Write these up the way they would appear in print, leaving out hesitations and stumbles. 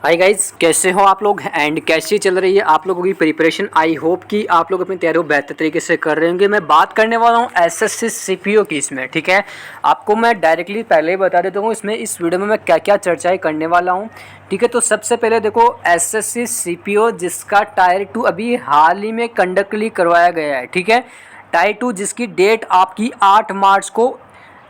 Hi guys, कैसे हो आप लोग एंड कैसी चल रही है आप लोगों की प्रिपरेशन। आई होप कि आप लोग अपनी तैयारी बेहतर तरीके से कर रहे होंगे। मैं बात करने वाला हूँ एसएससी सीपीओ की इसमें, ठीक है। आपको मैं डायरेक्टली पहले ही बता देता हूँ इसमें इस वीडियो में मैं क्या क्या चर्चाएं करने वाला हूँ, ठीक है। तो सबसे पहले देखो एसएससी सीपीओ जिसका टायर 2 अभी हाल ही में कंडक्टली करवाया गया है, ठीक है। टायर 2 जिसकी डेट आपकी 8 मार्च को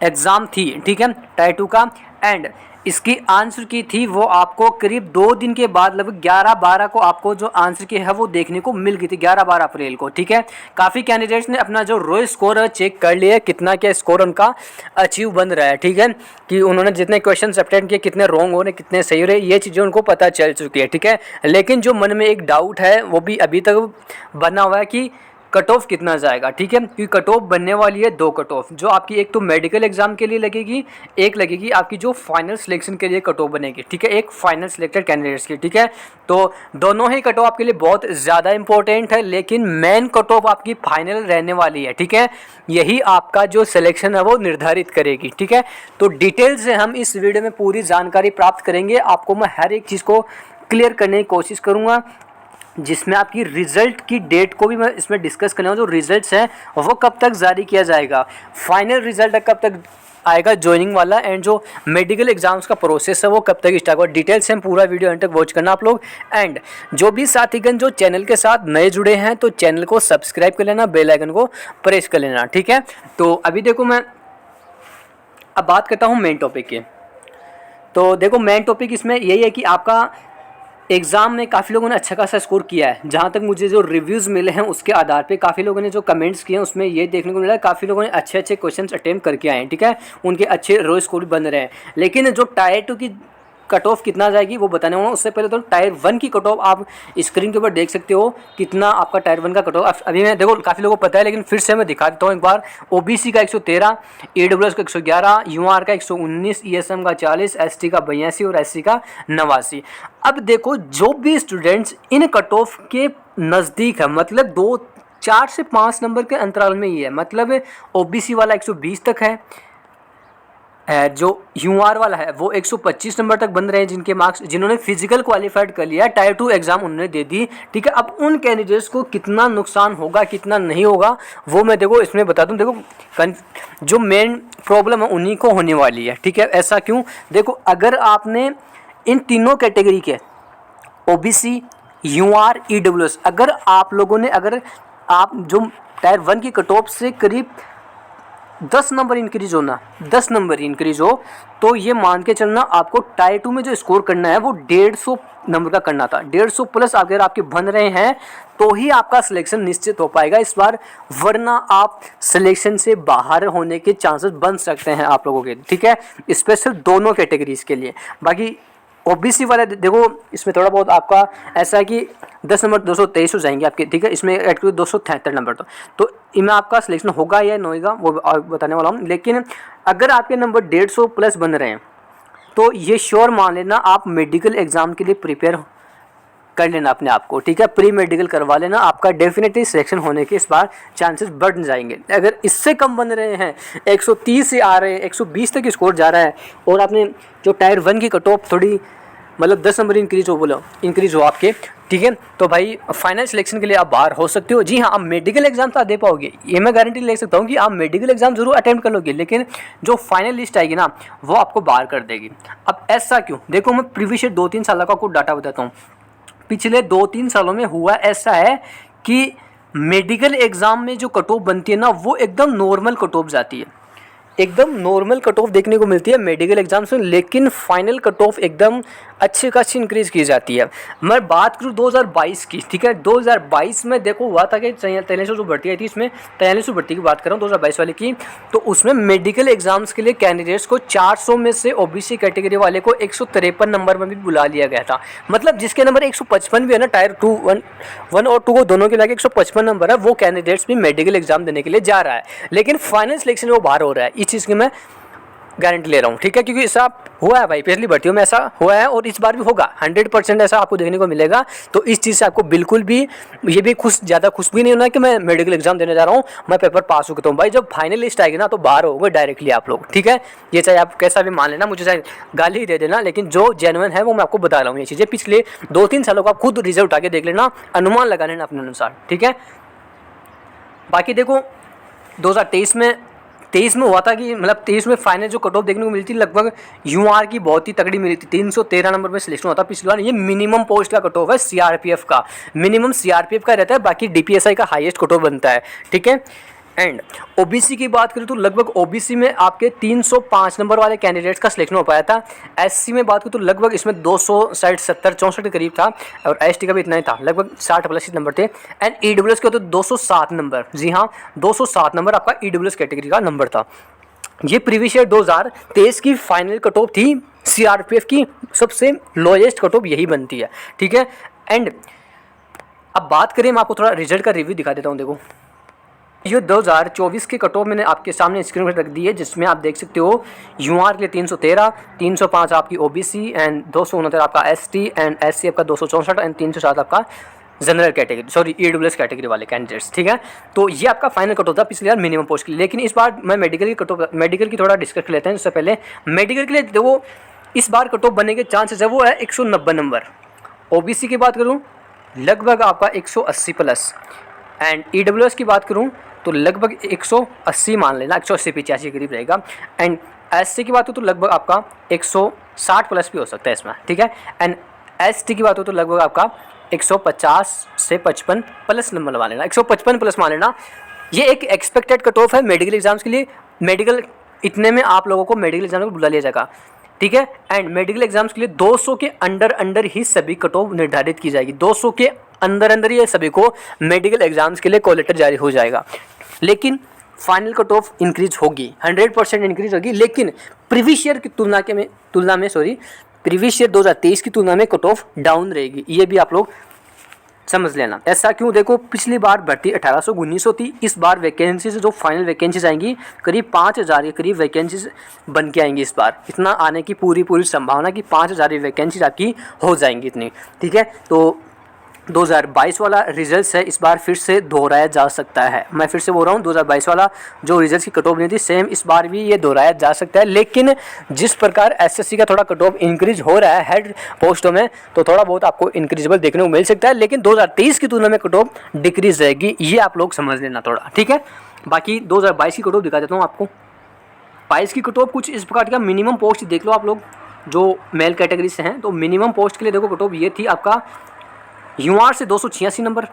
एग्ज़ाम थी, ठीक है, टायर 2 का। एंड इसकी आंसर की थी वो आपको करीब 2 दिन के बाद लगभग 11-12 को आपको जो आंसर की है वो देखने को मिल गई थी, 11-12 अप्रैल को, ठीक है। काफ़ी कैंडिडेट्स ने अपना जो रो स्कोर है चेक कर लिया, कितना क्या स्कोर उनका अचीव बन रहा है, ठीक है, कि उन्होंने जितने क्वेश्चन अटेम्प्ट किए कितने रॉन्ग हो रहे कितने सही हो रहे, ये चीज़ें उनको पता चल चुकी है, ठीक है। लेकिन जो मन में एक डाउट है वो भी अभी तक बना हुआ है कि कट ऑफ कितना जाएगा, ठीक है। क्योंकि कट ऑफ बनने वाली है 2 कट ऑफ, जो आपकी एक तो मेडिकल एग्जाम के लिए लगेगी, एक लगेगी आपकी जो फाइनल सिलेक्शन के लिए कट ऑफ बनेगी, ठीक है, एक फाइनल सिलेक्टेड कैंडिडेट्स की, ठीक है। तो दोनों ही कट ऑफ आपके लिए बहुत ज़्यादा इंपॉर्टेंट है, लेकिन मेन कट ऑफ आपकी फाइनल रहने वाली है, ठीक है। यही आपका जो सिलेक्शन है वो निर्धारित करेगी, ठीक है। तो डिटेल से हम इस वीडियो में पूरी जानकारी प्राप्त करेंगे। आपको मैं हर एक चीज़ को क्लियर करने की कोशिश करूँगा, जिसमें आपकी रिज़ल्ट की डेट को भी मैं इसमें डिस्कस करने वाला हूँ। जो रिज़ल्ट्स हैं वो कब तक जारी किया जाएगा, फाइनल रिज़ल्ट कब तक आएगा ज्वाइनिंग वाला, एंड जो मेडिकल एग्जाम्स का प्रोसेस है वो कब तक स्टार्ट होगा। डिटेल्स हम पूरा वीडियो एंड तक वॉच करना आप लोग। एंड जो भी साथीगण जो चैनल के साथ नए जुड़े हैं तो चैनल को सब्सक्राइब कर लेना, बेल आइकन को प्रेस कर लेना, ठीक है। तो अभी देखो मैं अब बात करता हूँ मेन टॉपिक की। तो देखो मेन टॉपिक इसमें यही है कि आपका एग्ज़ाम में काफ़ी लोगों ने अच्छा खासा स्कोर किया है। जहाँ तक मुझे जो रिव्यूज़ मिले हैं उसके आधार पे काफ़ी लोगों ने जो कमेंट्स किए हैं उसमें ये देखने को मिला है काफ़ी लोगों ने अच्छे अच्छे क्वेश्चंस अटेम्प्ट करके आए हैं, ठीक है। उनके अच्छे रो स्कोर बन रहे हैं। लेकिन जो टायर 2 की कट ऑफ कितना जाएगी वो बताने वाला हूँ। उससे पहले तो टायर 1 की कट ऑफ आप स्क्रीन के ऊपर देख सकते हो कितना आपका टायर 1 का कट ऑफ। अभी मैं देखो काफ़ी लोगों को पता है, लेकिन फिर से मैं दिखा देता हूँ एक बार। ओबीसी का 113, ईडब्ल्यूएस का 111, यूआर का 119, ईएसएम का 40, एसटी का 82 और एससी का 89। अब देखो जो भी स्टूडेंट्स इन कट ऑफ के नज़दीक है, मतलब 4 से 5 नंबर के अंतराल में ही है, मतलब ओबीसी वाला 120 तक है, जो यूआर वाला है वो 125 नंबर तक बन रहे हैं, जिनके मार्क्स जिन्होंने फिजिकल क्वालिफाइड कर लिया, टायर 2 एग्जाम उन्होंने दे दी, ठीक है। अब उन कैंडिडेट्स को कितना नुकसान होगा कितना नहीं होगा वो मैं देखो इसमें बता दूं। देखो जो मेन प्रॉब्लम है उन्हीं को होने वाली है, ठीक है। ऐसा क्यों? देखो अगर आपने इन तीनों कैटेगरी के ओबीसी, यूआर, ईडब्ल्यूएस, अगर आप लोगों ने अगर आप जो टायर 1 की कट ऑफ से करीब 10 नंबर इंक्रीज होना, 10 नंबर इंक्रीज हो, तो ये मान के चलना आपको टायर 2 में जो स्कोर करना है वो 150 नंबर का करना था। 150 प्लस अगर आपके बन रहे हैं तो ही आपका सिलेक्शन निश्चित हो पाएगा इस बार, वरना आप सिलेक्शन से बाहर होने के चांसेस बन सकते हैं आप लोगों के, ठीक है। स्पेशल दोनों कैटेगरीज के लिए। बाकी ओबीसी वाले देखो इसमें थोड़ा बहुत आपका ऐसा है कि 10 नंबर 223 हो जाएंगे आपके, ठीक है। इसमें ऐड करो 273 नंबर, तो इनमें आपका सिलेक्शन होगा या नहीं होगा वो बताने वाला हूँ। लेकिन अगर आपके नंबर 150 प्लस बन रहे हैं तो ये श्योर मान लेना आप मेडिकल एग्ज़ाम के लिए प्रिपेयर कर लेना अपने आप को, ठीक है। प्री मेडिकल करवा लेना, आपका डेफिनेटली सिलेक्शन होने के इस बार चांसेस बढ़ जाएंगे। अगर इससे कम बन रहे हैं, 130 से आ रहे हैं, 120 तक स्कोर जा रहा है, और आपने जो टायर 1 की कट ऑफ थोड़ी मतलब 10 नंबर इंक्रीज हो आपके, ठीक है, तो भाई फाइनल सिलेक्शन के लिए आप बाहर हो सकते हो। जी हाँ, आप मेडिकल एग्जाम तो दे पाओगे, ये मैं गारंटी ले सकता हूँ कि आप मेडिकल एग्जाम जरूर अटेम्प्ट कर लोगे, लेकिन जो फाइनल लिस्ट आएगी ना वो आपको बाहर कर देगी। अब ऐसा क्यों? देखो मैं प्रीवियस 2-3 साल का आपको डाटा बताता हूँ। पिछले 2-3 सालों में हुआ ऐसा है कि मेडिकल एग्ज़ाम में जो कट ऑफ बनती है ना वो एकदम नॉर्मल कट ऑफ जाती है, एकदम नॉर्मल कट ऑफ देखने को मिलती है मेडिकल एग्जाम्स में, लेकिन फाइनल कट ऑफ एकदम अच्छी खासी इंक्रीज़ की जाती है। मैं बात करूँ 2022 की, ठीक है, 2022 में देखो हुआ था कि 4300 जो भर्ती आई थी, इसमें 4300 भर्ती की बात कर रहा हूँ 2022 वाले की। तो उसमें मेडिकल एग्जाम्स के लिए कैंडिडेट्स को 400 में से ओबीसी कैटेगरी वाले को 153 नंबर में भी बुला लिया गया था। मतलब जिसके नंबर 155 भी है ना, टायर 2 1 और 2 को दोनों के लगे 155 नंबर है, वो कैंडिडेट्स भी मेडिकल एग्जाम देने के लिए जा रहा है, लेकिन फाइनल सिलेक्शन वो बाहर हो रहा है। इस चीज़ की मैं गारंटी ले रहा हूँ, ठीक है, क्योंकि ऐसा हुआ है भाई, पिछली भर्तियों में ऐसा हुआ है और इस बार भी होगा, 100% ऐसा आपको देखने को मिलेगा। तो इस चीज़ से आपको बिल्कुल भी ये भी ज़्यादा खुश भी नहीं होना कि मैं मेडिकल एग्जाम देने जा रहा हूँ, मैं पेपर पास हो गया हूँ। भाई जब फाइनल लिस्ट आएगी ना तो बाहर होगे डायरेक्टली आप लोग, ठीक है। ये चाहे आप कैसा भी मान लेना, मुझे चाहे गाली ही दे देना, लेकिन जो जेन्युइन है वो मैं आपको बता रहा हूँ। ये चीज़ें पिछले 2-3 सालों का आप खुद रिजल्ट उठा के देख लेना, अनुमान लगा लेना अपने अनुसार, ठीक है। बाकी देखो 2023 में हुआ था कि मतलब 23 में फाइनल जो कट ऑफ देखने को मिलती लगभग यूआर की बहुत ही तगड़ी मिली थी, 313 नंबर में सिलेक्शन होता पिछली बार। ये मिनिमम पोस्ट का कट ऑफ है, सीआरपीएफ का मिनिमम सीआरपीएफ का रहता है, बाकी डीपीएसआई का हाईएस्ट कट ऑफ बनता है, ठीक है। एंड ओबीसी की बात करें तो लगभग ओबीसी में आपके 305 नंबर वाले कैंडिडेट्स का सिलेक्शन हो पाया था। एससी में बात करें तो लगभग इसमें 260-70-64 के करीब था, और एसटी का भी इतना ही था, लगभग 60+ नंबर थे। एंड ईडब्ल्यूएस के तो 207 नंबर, जी हाँ 207 नंबर आपका ईडब्ल्यूएस कैटेगरी का नंबर था। ये प्रीवियस ईयर 2023 की फाइनल कट ऑफ थी, सीआरपीएफ की सबसे लोएस्ट कट ऑफ यही बनती है, ठीक है। एंड अब बात करें, मैं आपको थोड़ा रिजल्ट का रिव्यू दिखा देता हूँ। देखो ये 2024 के कट ऑफ मैंने आपके सामने स्क्रीन पर रख दी है, जिसमें आप देख सकते हो यूआर के लिए 313, 305 आपकी ओबीसी एंड 269 आपका एसटी एंड एससी आपका 264 एंड 307 आपका general category, sorry EWS category वाले कैंडिडेट्स, ठीक है। तो ये आपका फाइनल कट ऑफ था पिछले बार मिनिमम पोस्ट के लिए। लेकिन इस बार मैं मेडिकल की कट ऑफ, मेडिकल की थोड़ा डिस्कस कर लेते हैं। उससे पहले मेडिकल के लिए देखो इस बार कट ऑफ बनने के चांसेस है वो है 190 नंबर। ओबीसी की बात करूँ लगभग आपका 180+, एंड ईडब्ल्यूएस की बात करूँ तो लगभग 180 मान लेना, 180-85 के करीब रहेगा। एंड एससी की बात हो तो लगभग आपका 160+ भी हो सकता है इसमें, ठीक है। एंड एसटी की बात हो तो लगभग आपका 150 से 55+ नंबर मान लेना, 155+ मान लेना। ये एक एक्सपेक्टेड कट ऑफ है मेडिकल एग्जाम्स के लिए। मेडिकल इतने में आप लोगों को मेडिकल एग्जाम को बुला लिया जाएगा, ठीक है। एंड मेडिकल एग्जाम्स के लिए 200 के अंडर ही सभी कट ऑफ निर्धारित की जाएगी, 200 के अंदर ही सभी को मेडिकल एग्जाम्स के लिए कॉल लेटर जारी हो जाएगा। लेकिन फाइनल कट ऑफ इंक्रीज होगी, 100% इंक्रीज होगी, लेकिन प्रीवियस ईयर की तुलना में प्रीवियस ईयर 2023 की तुलना में कट ऑफ डाउन रहेगी। ये भी आप लोग समझ लेना। ऐसा क्यों? देखो पिछली बार भर्ती 1819 थी, इस बार वैकेंसीज जो फाइनल वैकेंसीज आएंगी करीब 5000 के करीब वैकेंसीज बन के आएंगी इस बार। इतना आने की पूरी संभावना कि 5000 वैकेंसीज आपकी हो जाएंगी इतनी, ठीक है। तो 2022 वाला रिजल्ट है इस बार फिर से दोहराया जा सकता है। मैं फिर से बोल रहा हूँ 2022 वाला जो रिजल्ट की कट ऑफ नहीं थी सेम इस बार भी ये दोहराया जा सकता है। लेकिन जिस प्रकार एसएससी का थोड़ा कट ऑफ इंक्रीज हो रहा है हेड पोस्टों में, तो थोड़ा बहुत आपको इंक्रीजेबल देखने को मिल सकता है। लेकिन 2023 की तुलना में कट ऑफ डिक्रीज रहेगी, ये आप लोग समझ लेना थोड़ा, ठीक है। बाकी 2022 की कट ऑफ दिखा देता हूँ आपको। 22 की कट ऑफ कुछ इस प्रकार का, मिनिमम पोस्ट देख लो आप लोग जो मेल कैटेगरी से हैं। तो मिनिमम पोस्ट के लिए देखो कट ऑफ ये थी आपका यूआर से 286 नंबर,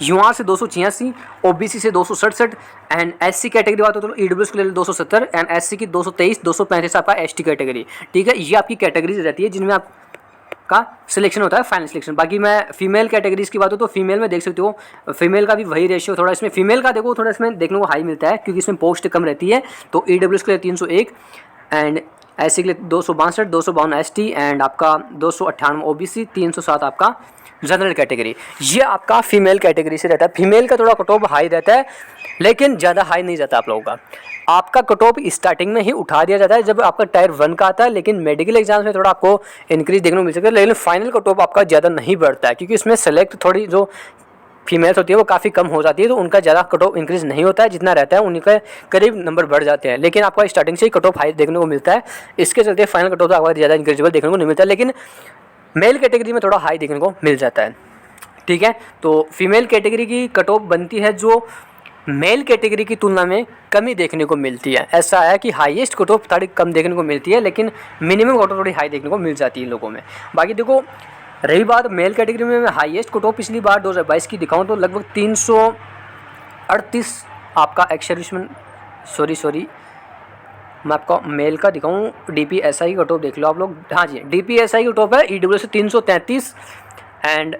यूआर से 286, ओबीसी से 267 एंड एससी कैटेगरी बात हो तो ईडब्ल्यूएस के लिए 270 एंड एससी की 223, 235 आपका एसटी कैटेगरी, ठीक है। ये आपकी कैटेगरीज रहती है जिनमें आपका सिलेक्शन होता है, फाइनल सिलेक्शन। बाकी मैं फीमेल कैटेगरीज की बात हो तो फीमेल में देख सकते हो, फीमेल का भी वही रेशियो थोड़ा इसमें फीमेल का देखो थोड़ा इसमें देखने को हाई मिलता है क्योंकि इसमें पोस्ट कम रहती है। तो ईडब्ल्यूएस के लिए 301 एंड एससी के लिए 262, 252 एसटी एंड आपका 298 ओबीसी, 307 आपका जनरल कैटेगरी। ये आपका फीमेल कैटेगरी से रहता है। फीमेल का थोड़ा कट ऑफ हाई रहता है लेकिन ज़्यादा हाई नहीं जाता आप लोगों का। आपका कट ऑफ स्टार्टिंग में ही उठा दिया जाता है जब आपका टायर 1 का आता है, लेकिन मेडिकल एग्जाम्स में थोड़ा आपको इंक्रीज देखने को मिल सकता है। लेकिन फाइनल कट ऑफ आपका ज़्यादा नहीं बढ़ता है क्योंकि इसमें सेलेक्ट थोड़ी जो फीमेल्स होती है वो काफ़ी कम हो जाती है, तो उनका ज़्यादा कट ऑफ इंक्रीज नहीं होता है। जितना रहता है उनके करीब नंबर बढ़ जाते हैं, लेकिन आपका स्टार्टिंग से ही कट ऑफ हाई देखने को मिलता है। इसके चलते फाइनल कट ऑफ आपका ज़्यादा इंक्रीजेबल देखने को नहीं मिलता है, लेकिन मेल कैटेगरी में थोड़ा हाई देखने को मिल जाता है, ठीक है। तो फीमेल कैटेगरी की कट ऑफ बनती है जो मेल कैटेगरी की तुलना में कमी देखने को मिलती है। ऐसा है कि हाईएस्ट कट ऑफ थोड़ी कम देखने को मिलती है, लेकिन मिनिमम कट ऑफ थोड़ी हाई देखने को मिल जाती है इन लोगों में। बाकी देखो रही बात मेल कैटेगरी में, मैं हाईएस्ट कट ऑफ पिछली बार 2022 की दिखाऊं तो लगभग 338 आपका एक्स सर्विसमैन, सॉरी मैं आपको मेल का दिखाऊं, डीपीएसआई कट ऑफ देख लो आप लोग। हाँ जी, डीपीएसआई कट ऑफ है ईडब्ल्यूएस से 333 एंड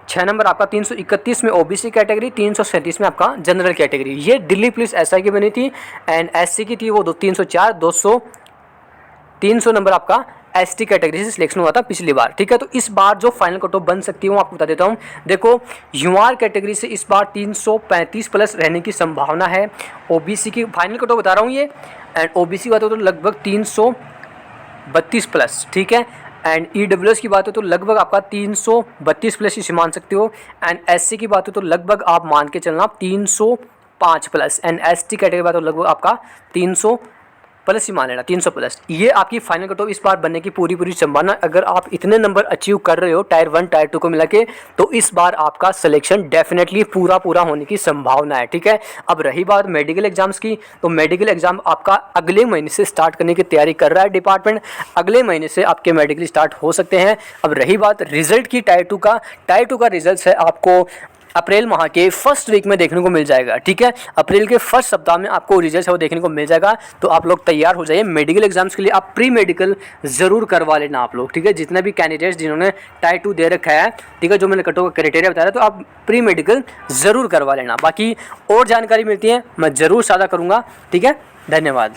6 नंबर आपका 331 में ओबीसी कैटेगरी, 337 में आपका जनरल कैटेगरी। ये दिल्ली पुलिस एसआई की बनी थी एंड एससी की थी वो 304, 300 नंबर आपका एसटी कैटेगरी से सिलेक्शन हुआ था पिछली बार, ठीक है। तो इस बार जो फाइनल कट ऑफ बन सकती है वो आपको बता देता हूँ। देखो यूआर कैटेगरी से इस बार 335 प्लस रहने की संभावना है। ओबीसी की फाइनल कट ऑफ बता रहा हूँ ये, एंड ओबीसी की बात हो तो लगभग 332 प्लस, ठीक है। एंड ईडब्ल्यूएस की बात हो तो लगभग आपका 332 प्लस इसे मान सकते हो। एंड एससी की बात हो तो लगभग आप मान के चलना 305 प्लस। एंड एसटी कैटेगरी की बात हो लगभग आपका 300 प्लस ही मान लेना, 300 प्लस। ये आपकी फाइनल कट ऑफ इस बार बनने की पूरी संभावना। अगर आप इतने नंबर अचीव कर रहे हो टायर 1 टायर 2 को मिला के, तो इस बार आपका सिलेक्शन डेफिनेटली पूरा होने की संभावना है, ठीक है। अब रही बात मेडिकल एग्जाम्स की, तो मेडिकल एग्जाम आपका अगले महीने से स्टार्ट करने की तैयारी कर रहा है डिपार्टमेंट। अगले महीने से आपके मेडिकल स्टार्ट हो सकते हैं। अब रही बात रिजल्ट की, टायर 2 का रिजल्ट है आपको अप्रैल माह के फर्स्ट वीक में देखने को मिल जाएगा, ठीक है। अप्रैल के फर्स्ट सप्ताह में आपको रिजल्ट है वो देखने को मिल जाएगा। तो आप लोग तैयार हो जाइए मेडिकल एग्जाम्स के लिए। आप प्री मेडिकल जरूर करवा लेना आप लोग, ठीक है। जितने भी कैंडिडेट्स जिन्होंने टायर 2 दे रखा है, ठीक है, जो मैंने कट ऑफ क्राइटेरिया बताया, तो आप प्री मेडिकल जरूर करवा लेना। बाकी और जानकारी मिलती है मैं जरूर साझा करूँगा, ठीक है। धन्यवाद।